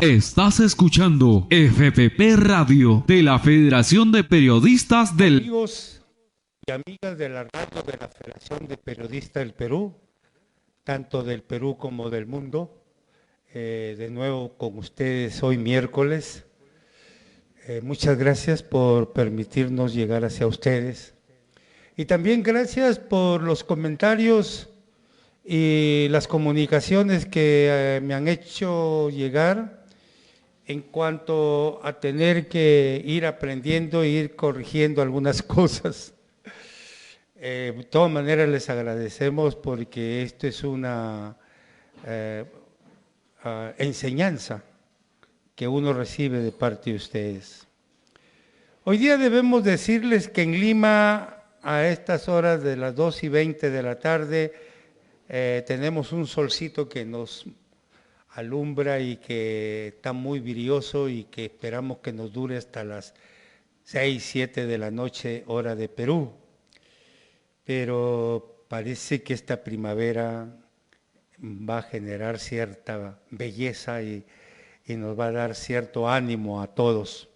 Estás escuchando FPP Radio de la Federación de Periodistas del... Amigos y amigas de la radio de la Federación de Periodistas del Perú, tanto del Perú como del mundo, de nuevo con ustedes hoy miércoles. Muchas gracias por permitirnos llegar hacia ustedes. Y también gracias por los comentarios y las comunicaciones que me han hecho llegar en cuanto a tener que ir aprendiendo e ir corrigiendo algunas cosas. De todas maneras les agradecemos porque esto es una enseñanza que uno recibe de parte de ustedes. Hoy día debemos decirles que en Lima, a estas horas de las 2:20 de la tarde, tenemos un solcito que nos alumbra y que está muy brilloso y que esperamos que nos dure hasta las 6, 7 de la noche, hora de Perú. Pero parece que esta primavera va a generar cierta belleza y nos va a dar cierto ánimo a todos.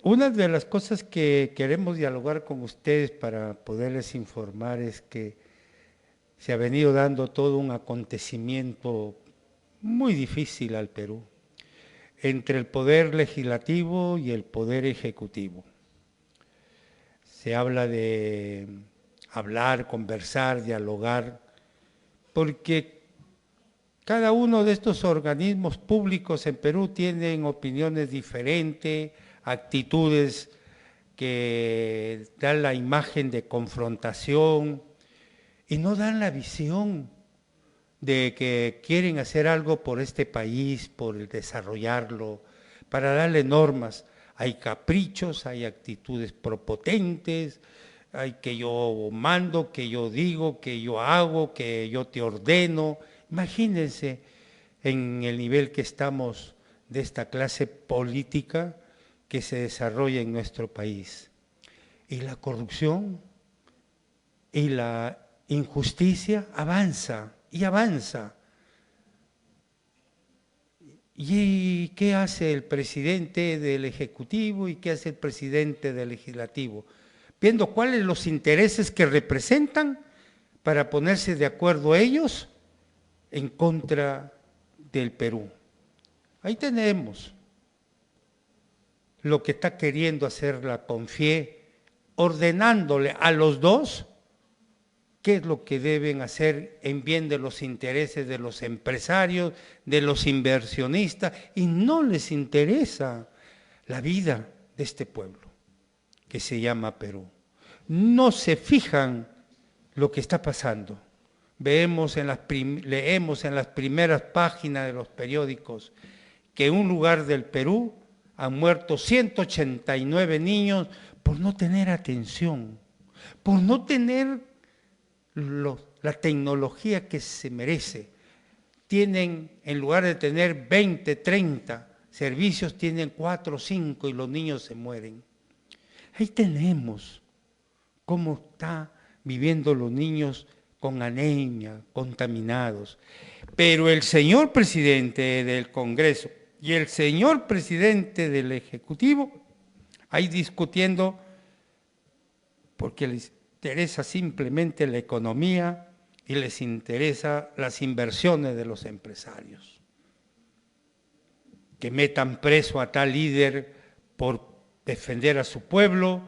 Una de las cosas que queremos dialogar con ustedes para poderles informar es que se ha venido dando todo un acontecimiento muy difícil al Perú, entre el poder legislativo y el poder ejecutivo. Se habla de hablar, conversar, dialogar, porque cada uno de estos organismos públicos en Perú tienen opiniones diferentes, actitudes que dan la imagen de confrontación y no dan la visión de que quieren hacer algo por este país, por el desarrollarlo, para darle normas. Hay caprichos, hay actitudes propotentes, hay que yo mando, que yo digo, que yo hago, que yo te ordeno. Imagínense en el nivel que estamos de esta clase política que se desarrolla en nuestro país. Y la corrupción y la injusticia avanza y avanza. ¿Y qué hace el presidente del Ejecutivo y qué hace el presidente del Legislativo? Viendo cuáles los intereses que representan para ponerse de acuerdo ellos en contra del Perú. Ahí tenemos lo que está queriendo hacer la CONFIE, ordenándole a los dos qué es lo que deben hacer en bien de los intereses de los empresarios, de los inversionistas, y no les interesa la vida de este pueblo que se llama Perú. No se fijan lo que está pasando. Leemos en las primeras páginas de los periódicos que en un lugar del Perú han muerto 189 niños por no tener atención, por no tener la tecnología que se merece. Tienen, en lugar de tener 20, 30 servicios, tienen 4 o 5 y los niños se mueren. Ahí tenemos cómo está viviendo los niños con anemia, contaminados. Pero el señor presidente del Congreso y el señor presidente del Ejecutivo, ahí discutiendo porque les interesa simplemente la economía y les interesa las inversiones de los empresarios. Que metan preso a tal líder por defender a su pueblo,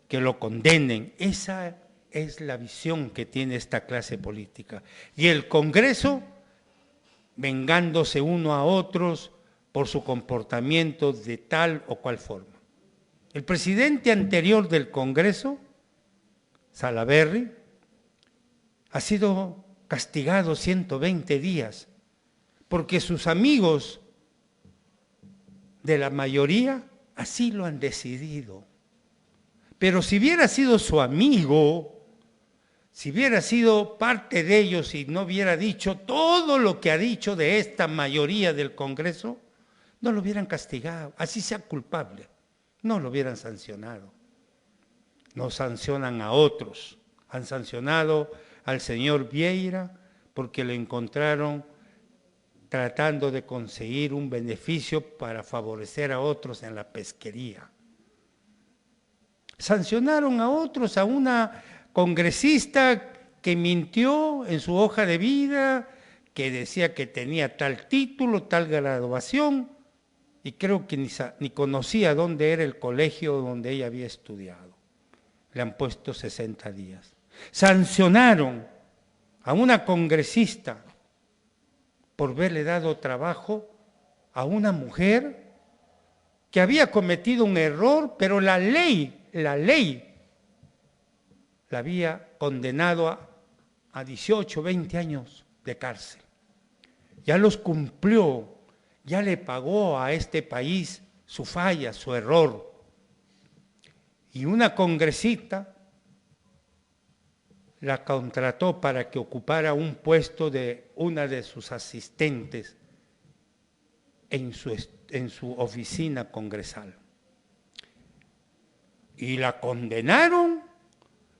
que lo condenen. Esa es la visión que tiene esta clase política. Y el Congreso, vengándose uno a otros por su comportamiento de tal o cual forma. El presidente anterior del Congreso, Salaverry, ha sido castigado 120 días porque sus amigos de la mayoría así lo han decidido. Pero si hubiera sido su amigo, si hubiera sido parte de ellos y no hubiera dicho todo lo que ha dicho de esta mayoría del Congreso, no lo hubieran castigado, así sea culpable, no lo hubieran sancionado. No sancionan a otros, han sancionado al señor Vieira porque lo encontraron tratando de conseguir un beneficio para favorecer a otros en la pesquería. Sancionaron a otros, a una congresista que mintió en su hoja de vida, que decía que tenía tal título, tal graduación, y creo que ni conocía dónde era el colegio donde ella había estudiado. Le han puesto 60 días. Sancionaron a una congresista por haberle dado trabajo a una mujer que había cometido un error, pero la ley la había condenado a 18, 20 años de cárcel. Ya los cumplió, ya le pagó a este país su falla, su error. Y una congresista la contrató para que ocupara un puesto de una de sus asistentes en su oficina congresal. Y la condenaron,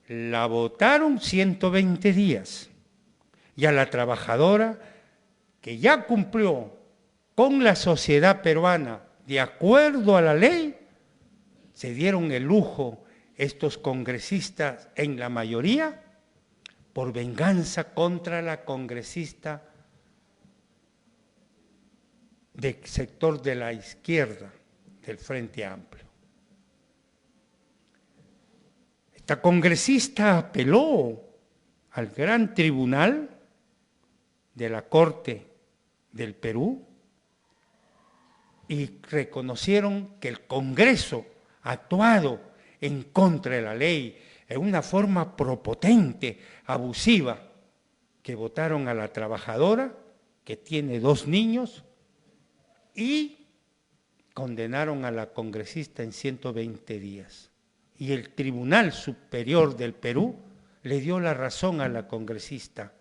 la votaron 120 días. Y a la trabajadora, que ya cumplió con la sociedad peruana de acuerdo a la ley, se dieron el lujo estos congresistas, en la mayoría, por venganza contra la congresista del sector de la izquierda del Frente Amplio. Esta congresista apeló al gran tribunal de la Corte del Perú y reconocieron que el Congreso ha actuado en contra de la ley en una forma prepotente, abusiva, que votaron a la trabajadora, que tiene 2 niños, y condenaron a la congresista en 120 días. Y el Tribunal Superior del Perú le dio la razón a la congresista.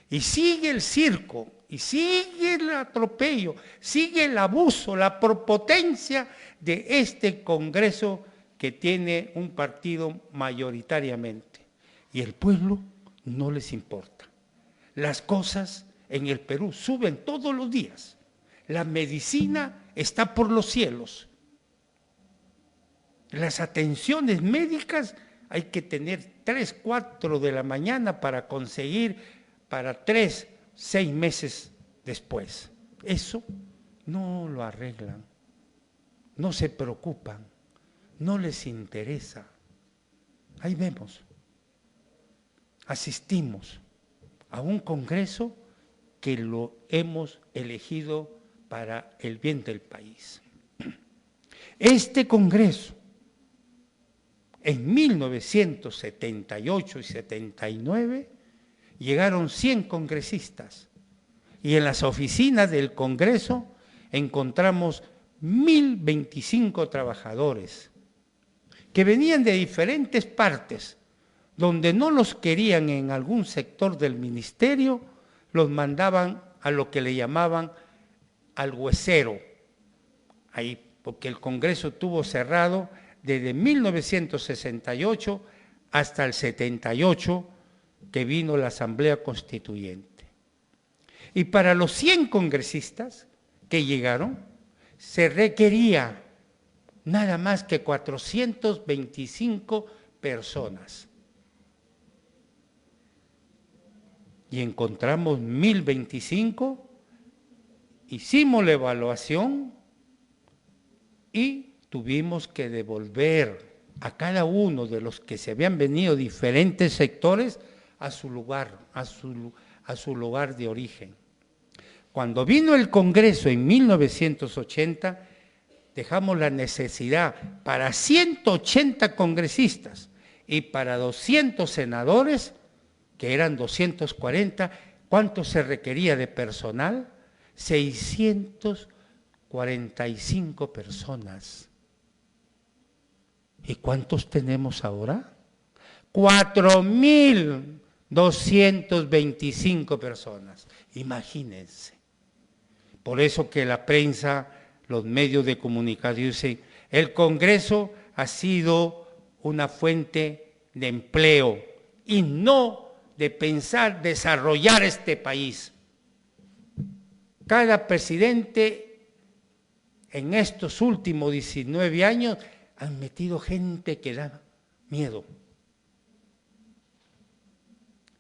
Y sigue el circo, y sigue el atropello, sigue el abuso, la prepotencia de este Congreso que tiene un partido mayoritariamente. Y el pueblo no les importa. Las cosas en el Perú suben todos los días. La medicina está por los cielos. Las atenciones médicas hay que tener 3, 4 de la mañana para conseguir para 3, 6 meses después. Eso no lo arreglan, no se preocupan, no les interesa. Ahí vemos, asistimos a un congreso que lo hemos elegido para el bien del país. Este congreso, en 1978 y 79, llegaron 100 congresistas y en las oficinas del Congreso encontramos 1.025 trabajadores que venían de diferentes partes, donde no los querían en algún sector del ministerio, los mandaban a lo que le llamaban al huesero, ahí, porque el Congreso estuvo cerrado desde 1968 hasta el 78, que vino la Asamblea Constituyente. Y para los 100 congresistas que llegaron, se requería nada más que 425 personas. Y encontramos 1.025, hicimos la evaluación y tuvimos que devolver a cada uno de los que se habían venido de diferentes sectores a su lugar, a su lugar de origen. Cuando vino el Congreso en 1980, dejamos la necesidad para 180 congresistas y para 200 senadores, que eran 240, ¿cuánto se requería de personal? 645 personas. ¿Y cuántos tenemos ahora? 4.225 personas. Imagínense. Por eso que la prensa, los medios de comunicación dicen, el Congreso ha sido una fuente de empleo y no de pensar desarrollar este país. Cada presidente en estos últimos 19 años han metido gente que da miedo.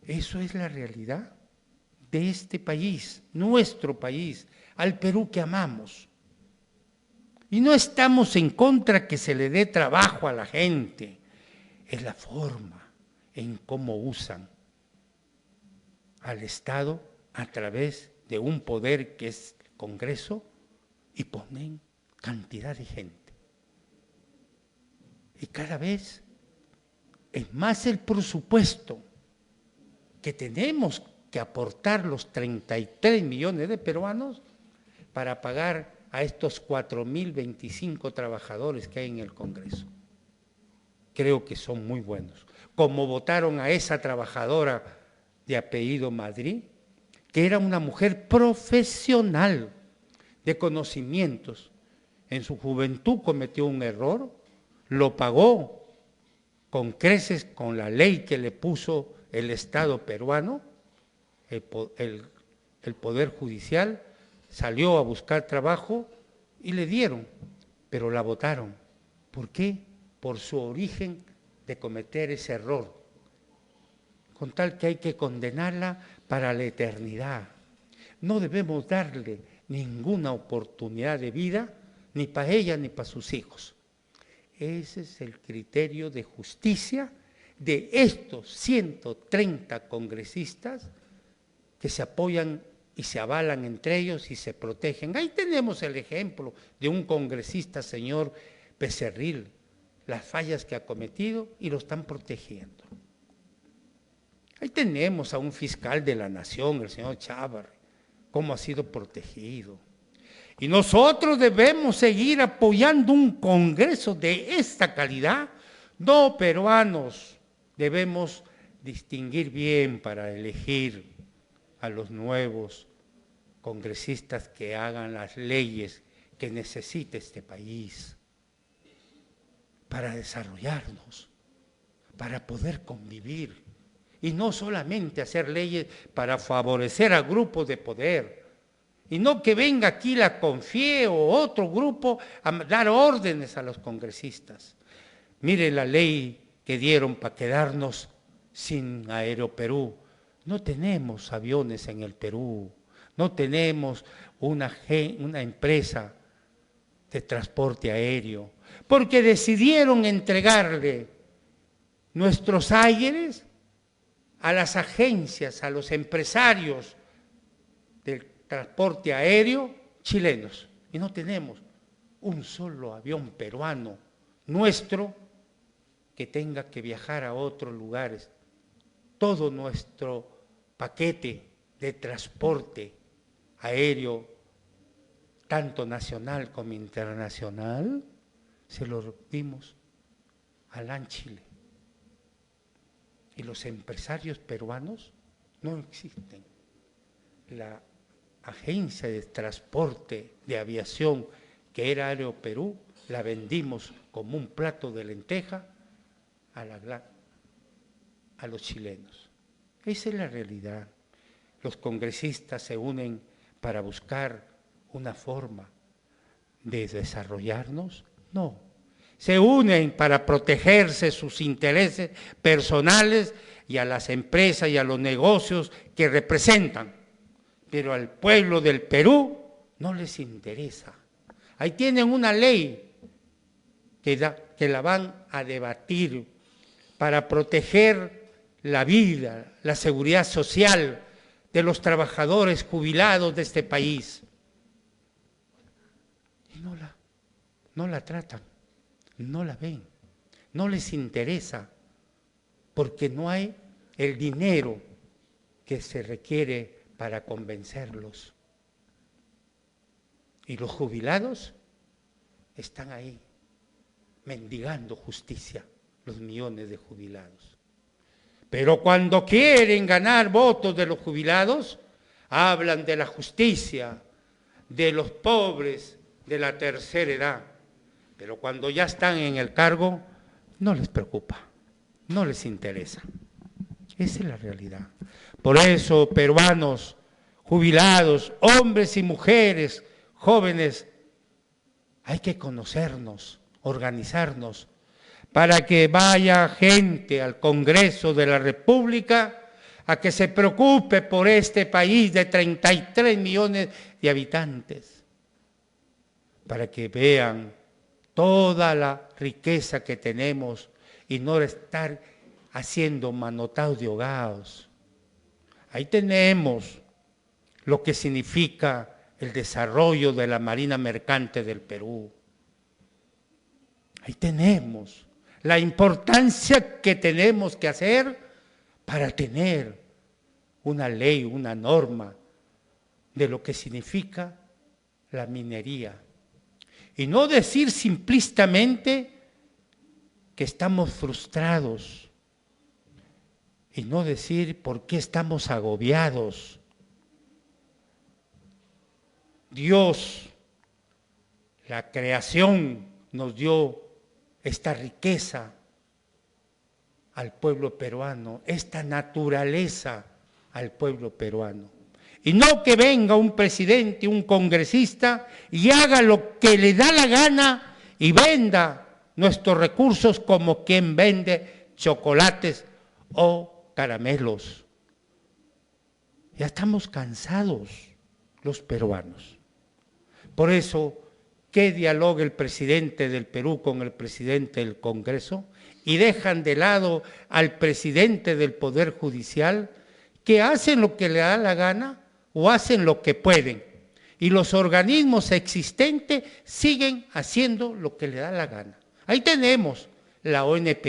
Eso es la realidad de este país, nuestro país, al Perú que amamos. Y no estamos en contra que se le dé trabajo a la gente, es la forma en cómo usan al Estado a través de un poder que es el Congreso y ponen cantidad de gente. Y cada vez es más el presupuesto que tenemos que aportar los 33 millones de peruanos para pagar a estos 4.025 trabajadores que hay en el Congreso. Creo que son muy buenos. Como votaron a esa trabajadora de apellido Madrid, que era una mujer profesional de conocimientos. En su juventud cometió un error, lo pagó con creces con la ley que le puso el Estado peruano, el Poder Judicial, salió a buscar trabajo y le dieron, pero la votaron. ¿Por qué? Por su origen de cometer ese error. Con tal que hay que condenarla para la eternidad. No debemos darle ninguna oportunidad de vida, ni para ella ni para sus hijos. Ese es el criterio de justicia de estos 130 congresistas que se apoyan y se avalan entre ellos y se protegen. Ahí tenemos el ejemplo de un congresista, señor Becerril, las fallas que ha cometido y lo están protegiendo. Ahí tenemos a un fiscal de la nación, el señor Chávarri, cómo ha sido protegido. Y nosotros debemos seguir apoyando un Congreso de esta calidad. No, peruanos, debemos distinguir bien para elegir a los nuevos congresistas que hagan las leyes que necesita este país para desarrollarnos, para poder convivir. Y no solamente hacer leyes para favorecer a grupos de poder, y no que venga aquí la CONFIE o otro grupo a dar órdenes a los congresistas. Mire la ley que dieron para quedarnos sin Aeroperú. No tenemos aviones en el Perú, no tenemos una empresa de transporte aéreo, porque decidieron entregarle nuestros aires a las agencias, a los empresarios del transporte aéreo chilenos. Y no tenemos un solo avión peruano nuestro que tenga que viajar a otros lugares. Todo nuestro paquete de transporte aéreo, tanto nacional como internacional, se lo dimos a LAN Chile. Y los empresarios peruanos no existen. La agencia de transporte de aviación que era Aeroperú, la vendimos como un plato de lenteja a los chilenos. Esa es la realidad. Los congresistas se unen para buscar una forma de desarrollarnos. No, se unen para protegerse sus intereses personales y a las empresas y a los negocios que representan. Pero al pueblo del Perú no les interesa. Ahí tienen una ley que la van a debatir para proteger la vida, la seguridad social de los trabajadores jubilados de este país. Y no la tratan, no la ven, no les interesa, porque no hay el dinero que se requiere para convencerlos. Y los jubilados están ahí, mendigando justicia, los millones de jubilados. Pero cuando quieren ganar votos de los jubilados, hablan de la justicia, de los pobres, de la tercera edad. Pero cuando ya están en el cargo, no les preocupa, no les interesa. Esa es la realidad. Por eso, peruanos, jubilados, hombres y mujeres, jóvenes, hay que conocernos, organizarnos, para que vaya gente al Congreso de la República a que se preocupe por este país de 33 millones de habitantes, para que vean toda la riqueza que tenemos y no estar haciendo manotados de ahogados. Ahí tenemos lo que significa el desarrollo de la Marina Mercante del Perú. Ahí tenemos la importancia que tenemos que hacer para tener una ley, una norma de lo que significa la minería. Y no decir simplistamente que estamos frustrados y no decir por qué estamos agobiados. Dios, la creación, nos dio esta riqueza al pueblo peruano, esta naturaleza al pueblo peruano. Y no que venga un presidente, un congresista y haga lo que le da la gana y venda nuestros recursos como quien vende chocolates o caramelos. Ya estamos cansados los peruanos. Por eso, que dialogue el presidente del Perú con el presidente del Congreso y dejan de lado al presidente del Poder Judicial, que hacen lo que le da la gana o hacen lo que pueden. Y los organismos existentes siguen haciendo lo que le da la gana. Ahí tenemos la ONP,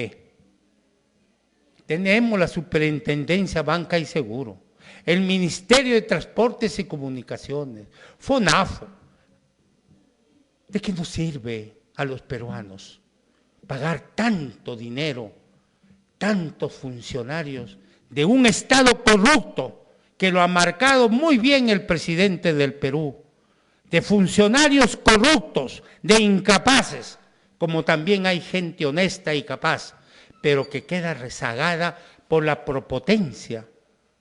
tenemos la Superintendencia Banca y Seguro, el Ministerio de Transportes y Comunicaciones, FONAFO. ¿De qué nos sirve a los peruanos pagar tanto dinero, tantos funcionarios de un Estado corrupto que lo ha marcado muy bien el presidente del Perú, de funcionarios corruptos, de incapaces, como también hay gente honesta y capaz, pero que queda rezagada por la prepotencia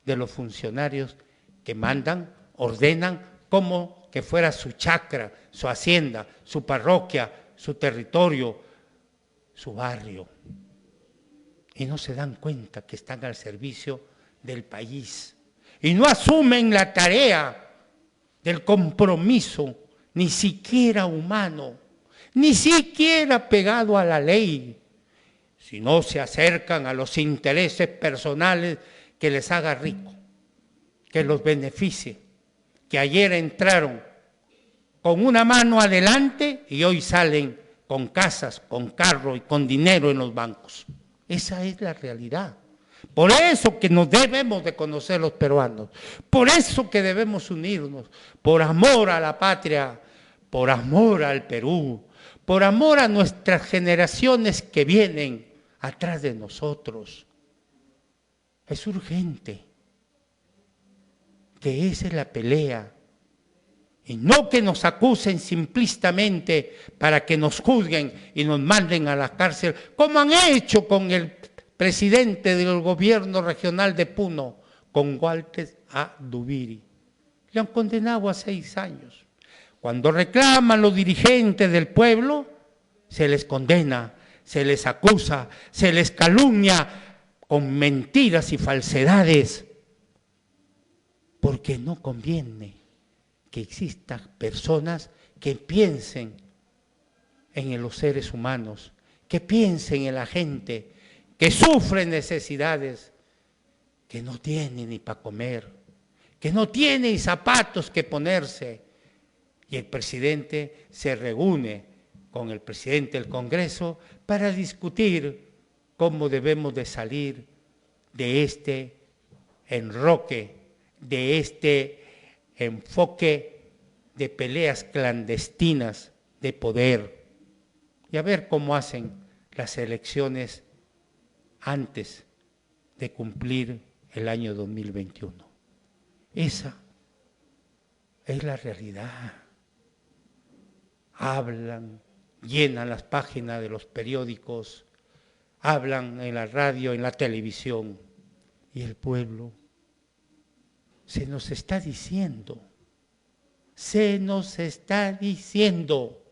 de los funcionarios que mandan, ordenan como que fuera su chacra, su hacienda, su parroquia, su territorio, su barrio. Y no se dan cuenta que están al servicio del país. Y no asumen la tarea del compromiso, ni siquiera humano, ni siquiera pegado a la ley, sino se acercan a los intereses personales que les haga rico, que los beneficie, que ayer entraron con una mano adelante y hoy salen con casas, con carro y con dinero en los bancos. Esa es la realidad. Por eso que nos debemos de conocer los peruanos, por eso que debemos unirnos, por amor a la patria, por amor al Perú, por amor a nuestras generaciones que vienen atrás de nosotros. Es urgente que esa es la pelea, y no que nos acusen simplistamente para que nos juzguen y nos manden a la cárcel, como han hecho con el presidente del gobierno regional de Puno, con Walter A. Dubiri. Le han condenado a 6 años. Cuando reclaman los dirigentes del pueblo, se les condena, se les acusa, se les calumnia con mentiras y falsedades, porque no conviene que existan personas que piensen en los seres humanos, que piensen en la gente, que sufre necesidades, que no tiene ni para comer, que no tiene ni zapatos que ponerse. Y el presidente se reúne con el presidente del Congreso para discutir cómo debemos de salir de este enroque, de este enfoque de peleas clandestinas de poder, y a ver cómo hacen las elecciones antes de cumplir el año 2021. Esa es la realidad. Hablan, llenan las páginas de los periódicos, hablan en la radio, en la televisión, y el pueblo se nos está diciendo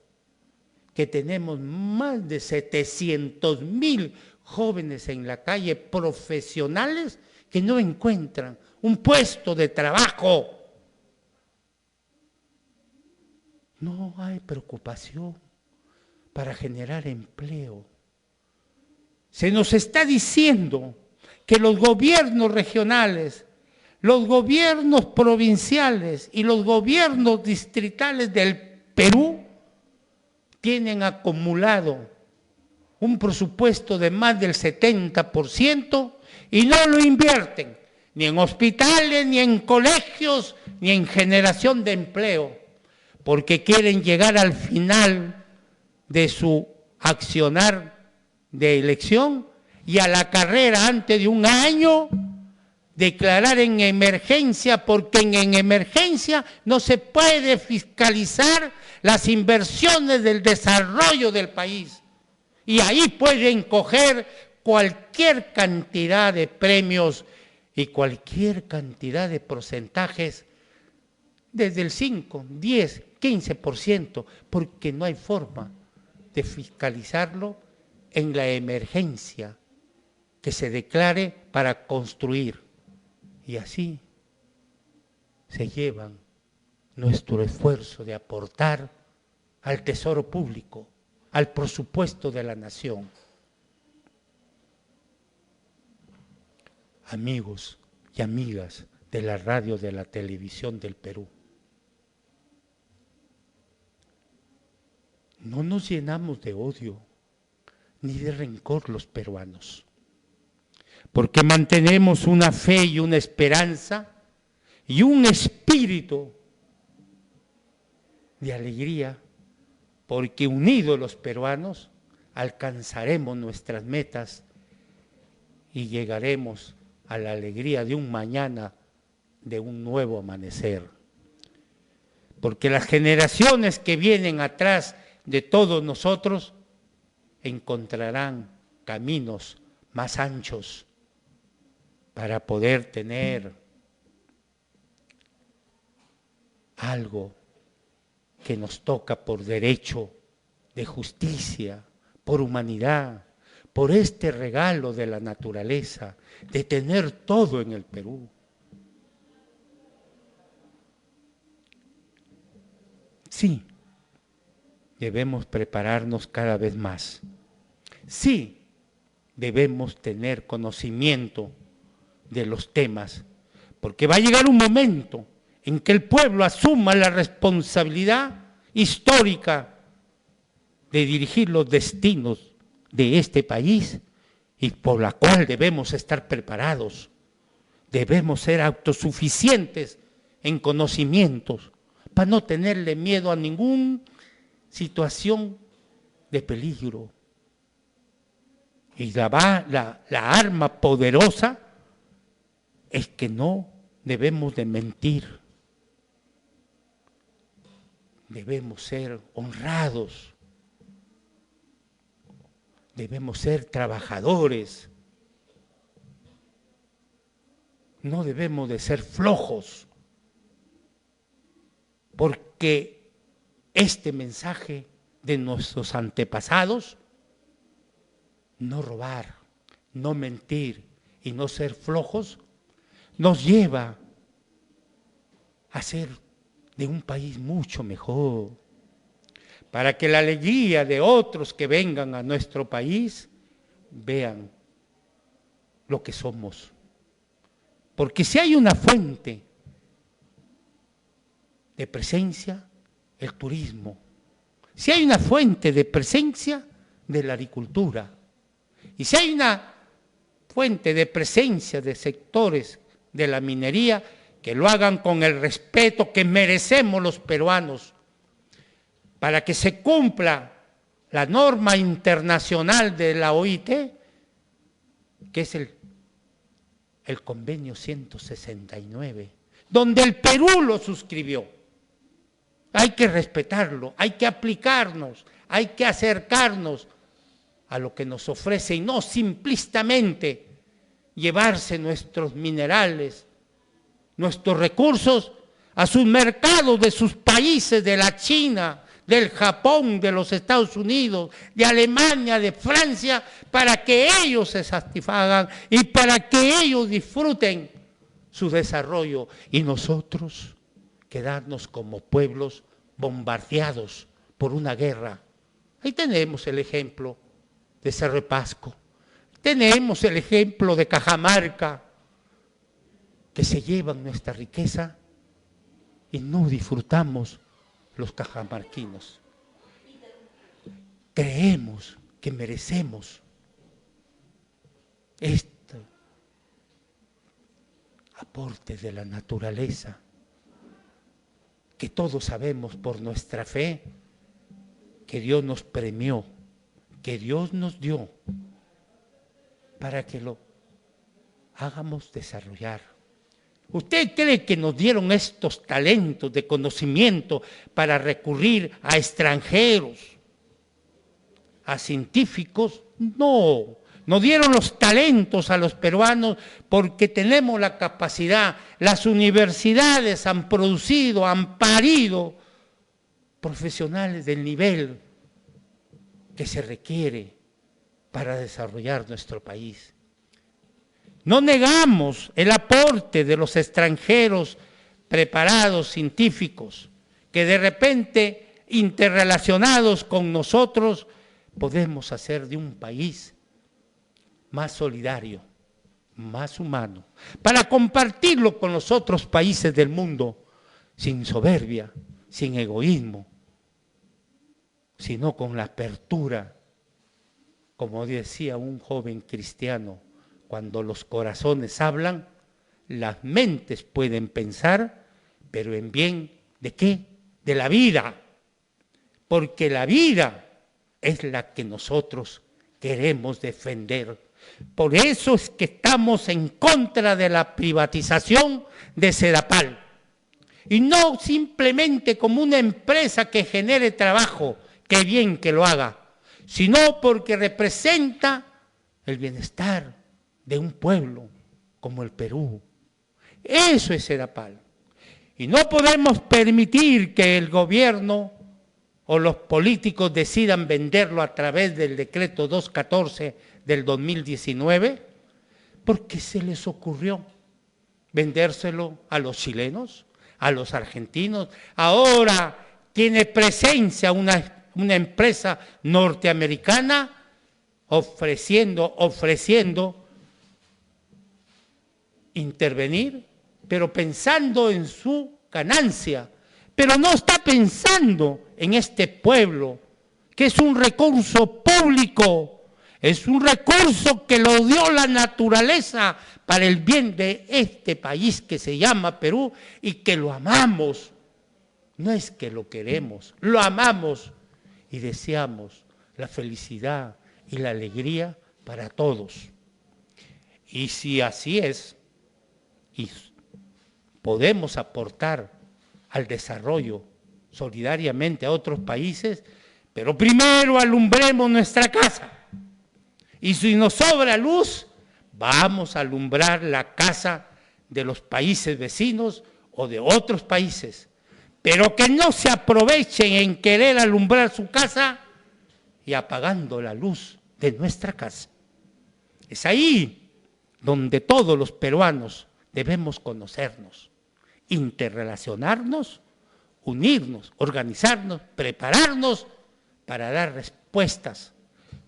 que tenemos más de 700,000 jóvenes en la calle, profesionales, que no encuentran un puesto de trabajo. No hay preocupación para generar empleo. Se nos está diciendo que los gobiernos regionales, los gobiernos provinciales y los gobiernos distritales del Perú tienen acumulado un presupuesto de más del 70% y no lo invierten ni en hospitales, ni en colegios, ni en generación de empleo, porque quieren llegar al final de su accionar de elección y a la carrera antes de un año declarar en emergencia, porque en emergencia no se puede fiscalizar las inversiones del desarrollo del país. Y ahí pueden coger cualquier cantidad de premios y cualquier cantidad de porcentajes, desde el 5, 10, 15%, porque no hay forma de fiscalizarlo en la emergencia que se declare para construir. Y así se llevan nuestro esfuerzo de aportar al tesoro público, al presupuesto de la nación. Amigos y amigas de la radio, de la televisión del Perú, no nos llenamos de odio ni de rencor los peruanos, porque mantenemos una fe y una esperanza y un espíritu de alegría, porque unidos los peruanos alcanzaremos nuestras metas y llegaremos a la alegría de un mañana, de un nuevo amanecer. Porque las generaciones que vienen atrás de todos nosotros encontrarán caminos más anchos para poder tener algo que nos toca por derecho de justicia, por humanidad, por este regalo de la naturaleza, de tener todo en el Perú. Sí, debemos prepararnos cada vez más. Sí, debemos tener conocimiento de los temas, porque va a llegar un momento en que el pueblo asuma la responsabilidad histórica de dirigir los destinos de este país y por la cual debemos estar preparados. Debemos ser autosuficientes en conocimientos para no tenerle miedo a ninguna situación de peligro. Y la arma poderosa es que no debemos de mentir. Debemos ser honrados. Debemos ser trabajadores. No debemos de ser flojos. Porque este mensaje de nuestros antepasados, no robar, no mentir y no ser flojos, nos lleva a ser de un país mucho mejor, para que la alegría de otros que vengan a nuestro país vean lo que somos. Porque si hay una fuente de presencia, el turismo. Si hay una fuente de presencia, de la agricultura. Y si hay una fuente de presencia de sectores de la minería, que lo hagan con el respeto que merecemos los peruanos, para que se cumpla la norma internacional de la OIT, que es el convenio 169, donde el Perú lo suscribió. Hay que respetarlo, hay que aplicarnos, hay que acercarnos a lo que nos ofrece y no simplistamente llevarse nuestros minerales, nuestros recursos a sus mercados de sus países, de la China, del Japón, de los Estados Unidos, de Alemania, de Francia, para que ellos se satisfagan y para que ellos disfruten su desarrollo y nosotros quedarnos como pueblos bombardeados por una guerra. Ahí tenemos el ejemplo de Cerro de Pasco, tenemos el ejemplo de Cajamarca, que se llevan nuestra riqueza y no disfrutamos los cajamarquinos. Creemos que merecemos este aporte de la naturaleza, que todos sabemos por nuestra fe que Dios nos premió, que Dios nos dio para que lo hagamos desarrollar. ¿Usted cree que nos dieron estos talentos de conocimiento para recurrir a extranjeros, a científicos? No, nos dieron los talentos a los peruanos porque tenemos la capacidad. Las universidades han producido, han parido profesionales del nivel que se requiere para desarrollar nuestro país. No negamos el aporte de los extranjeros preparados, científicos, que de repente, interrelacionados con nosotros, podemos hacer de un país más solidario, más humano, para compartirlo con los otros países del mundo, sin soberbia, sin egoísmo, sino con la apertura, como decía un joven cristiano, cuando los corazones hablan, las mentes pueden pensar, pero en bien ¿de qué? De la vida, porque la vida es la que nosotros queremos defender. Por eso es que estamos en contra de la privatización de Sedapal, y no simplemente como una empresa que genere trabajo, qué bien que lo haga, sino porque representa el bienestar de un pueblo como el Perú. Eso es Sedapal. Y no podemos permitir que el gobierno o los políticos decidan venderlo a través del decreto 214 del 2019, porque se les ocurrió vendérselo a los chilenos, a los argentinos. Ahora tiene presencia una empresa norteamericana ofreciendo intervenir, pero pensando en su ganancia, pero no está pensando en este pueblo, que es un recurso público, es un recurso que lo dio la naturaleza para el bien de este país que se llama Perú y que lo amamos. No es que lo queremos, lo amamos y deseamos la felicidad y la alegría para todos. Y si así es, y podemos aportar al desarrollo solidariamente a otros países, pero primero alumbremos nuestra casa. Y si nos sobra luz, vamos a alumbrar la casa de los países vecinos o de otros países. Pero que no se aprovechen en querer alumbrar su casa y apagando la luz de nuestra casa. Es ahí donde todos los peruanos debemos conocernos, interrelacionarnos, unirnos, organizarnos, prepararnos para dar respuestas,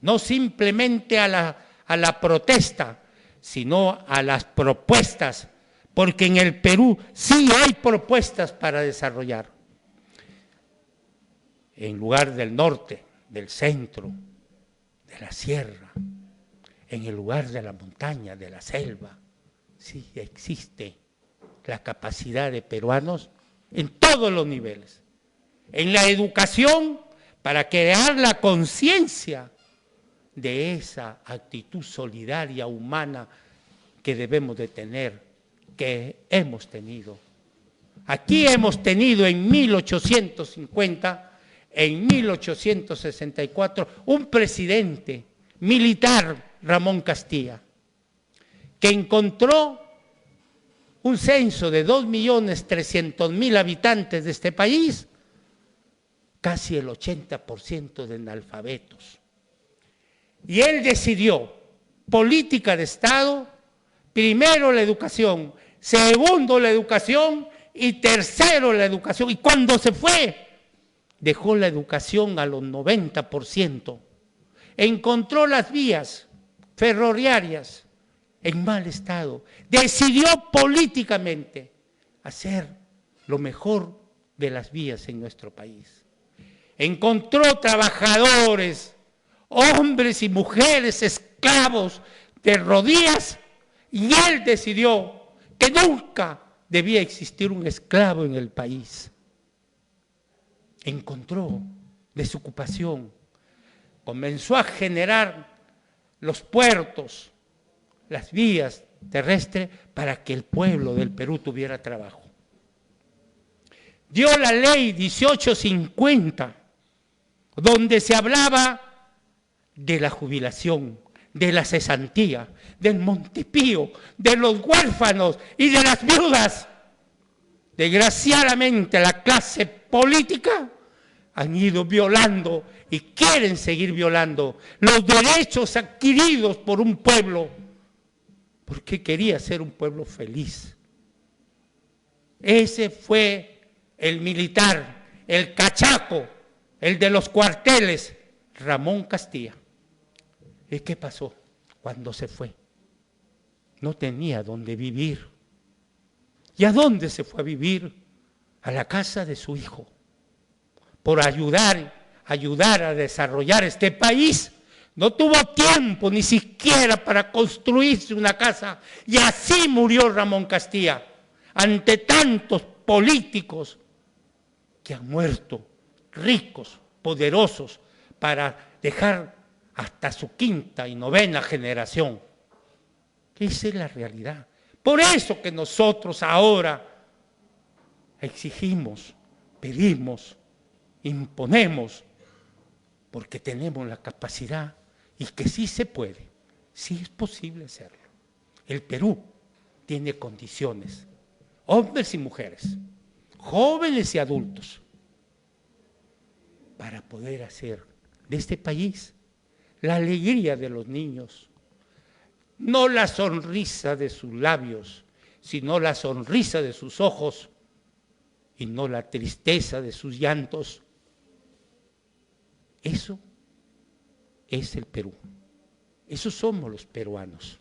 no simplemente a la protesta, sino a las propuestas, porque en el Perú sí hay propuestas para desarrollar. En lugar del norte, del centro, de la sierra, en el lugar de la montaña, de la selva, sí existe la capacidad de peruanos en todos los niveles. En la educación, para crear la conciencia de esa actitud solidaria, humana, que debemos de tener, que hemos tenido. Aquí hemos tenido en 1850, en 1864, un presidente militar, Ramón Castilla, que encontró un censo de 2.300.000 habitantes de este país, casi el 80% de analfabetos. Y él decidió, política de Estado, primero la educación, segundo la educación y tercero la educación. Y cuando se fue, dejó la educación a los 90%. Encontró las vías ferroviarias en mal estado. Decidió políticamente hacer lo mejor de las vías en nuestro país. Encontró trabajadores, hombres y mujeres esclavos de rodillas, y él decidió que nunca debía existir un esclavo en el país. Encontró desocupación, comenzó a generar los puertos, las vías terrestres para que el pueblo del Perú tuviera trabajo. Dio la ley 1850, donde se hablaba de la jubilación, de la cesantía, del Montepío, de los huérfanos y de las viudas. Desgraciadamente la clase política han ido violando y quieren seguir violando los derechos adquiridos por un pueblo, porque quería ser un pueblo feliz. Ese fue el militar, el cachaco, el de los cuarteles, Ramón Castilla. ¿Y qué pasó cuando se fue? No tenía dónde vivir. ¿Y a dónde se fue a vivir? A la casa de su hijo. Por ayudar a desarrollar este país, no tuvo tiempo ni siquiera para construirse una casa. Y así murió Ramón Castilla, ante tantos políticos que han muerto, ricos, poderosos, para dejar hasta su quinta y novena generación. Esa es la realidad. Por eso que nosotros ahora exigimos, pedimos, imponemos, porque tenemos la capacidad y que sí se puede, sí es posible hacerlo. El Perú tiene condiciones, hombres y mujeres, jóvenes y adultos, para poder hacer de este país la alegría de los niños, no la sonrisa de sus labios, sino la sonrisa de sus ojos y no la tristeza de sus llantos. Eso es el Perú. Esos somos los peruanos.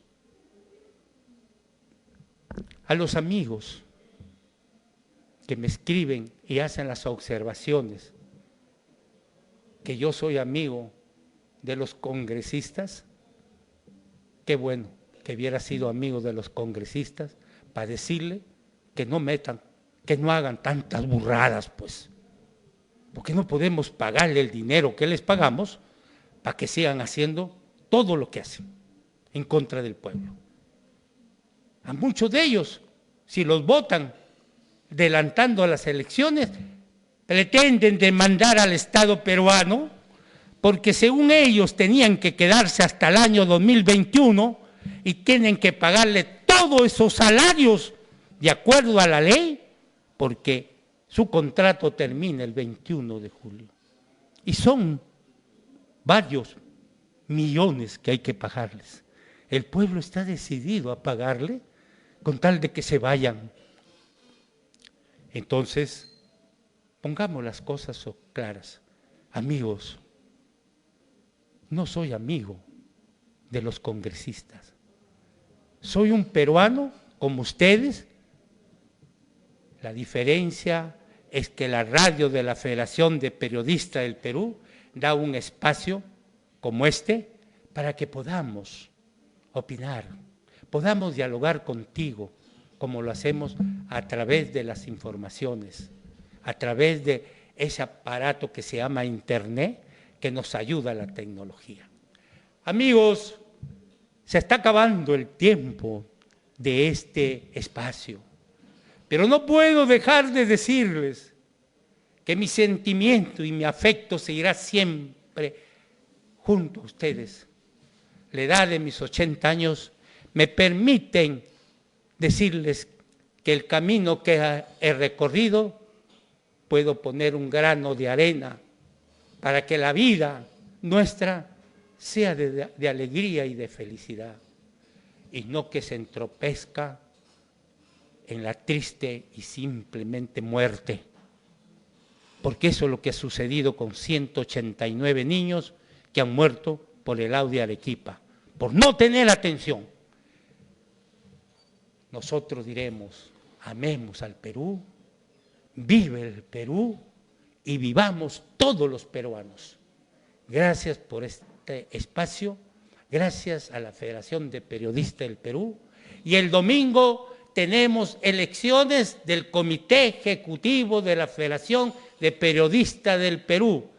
A los amigos que me escriben y hacen las observaciones que yo soy amigo de los congresistas, qué bueno que hubiera sido amigo de los congresistas para decirle que no metan, que no hagan tantas burradas, pues, porque no podemos pagarle el dinero que les pagamos para que sigan haciendo todo lo que hacen en contra del pueblo. A muchos de ellos, si los votan adelantando a las elecciones, pretenden demandar al Estado peruano, porque según ellos tenían que quedarse hasta el año 2021 y tienen que pagarle todos esos salarios de acuerdo a la ley, porque su contrato termina el 21 de julio. Y son varios millones que hay que pagarles. El pueblo está decidido a pagarle con tal de que se vayan. Entonces, pongamos las cosas claras. Amigos, no soy amigo de los congresistas. Soy un peruano como ustedes. La diferencia es que la radio de la Federación de Periodistas del Perú da un espacio como este para que podamos opinar, podamos dialogar contigo, como lo hacemos a través de las informaciones, a través de ese aparato que se llama Internet, que nos ayuda a la tecnología. Amigos, se está acabando el tiempo de este espacio, pero no puedo dejar de decirles que mi sentimiento y mi afecto seguirá siempre junto a ustedes. La edad de mis 80 años me permiten decirles que el camino que he recorrido puedo poner un grano de arena para que la vida nuestra sea de alegría y de felicidad, y no que se entropezca en la triste y simplemente muerte, porque eso es lo que ha sucedido con 189 niños que han muerto por el Audi Arequipa, por no tener atención. Nosotros diremos, amemos al Perú, vive el Perú y vivamos todos los peruanos. Gracias por este espacio, gracias a la Federación de Periodistas del Perú, y el domingo tenemos elecciones del Comité Ejecutivo de la Federación de Periodistas del Perú,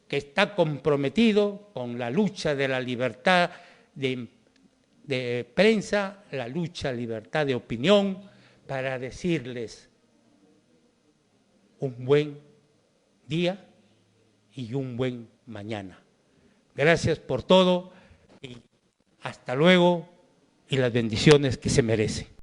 que está comprometido con la lucha de la libertad de prensa, la lucha libertad de opinión, para decirles un buen día y un buen mañana. Gracias por todo y hasta luego, y las bendiciones que se merecen.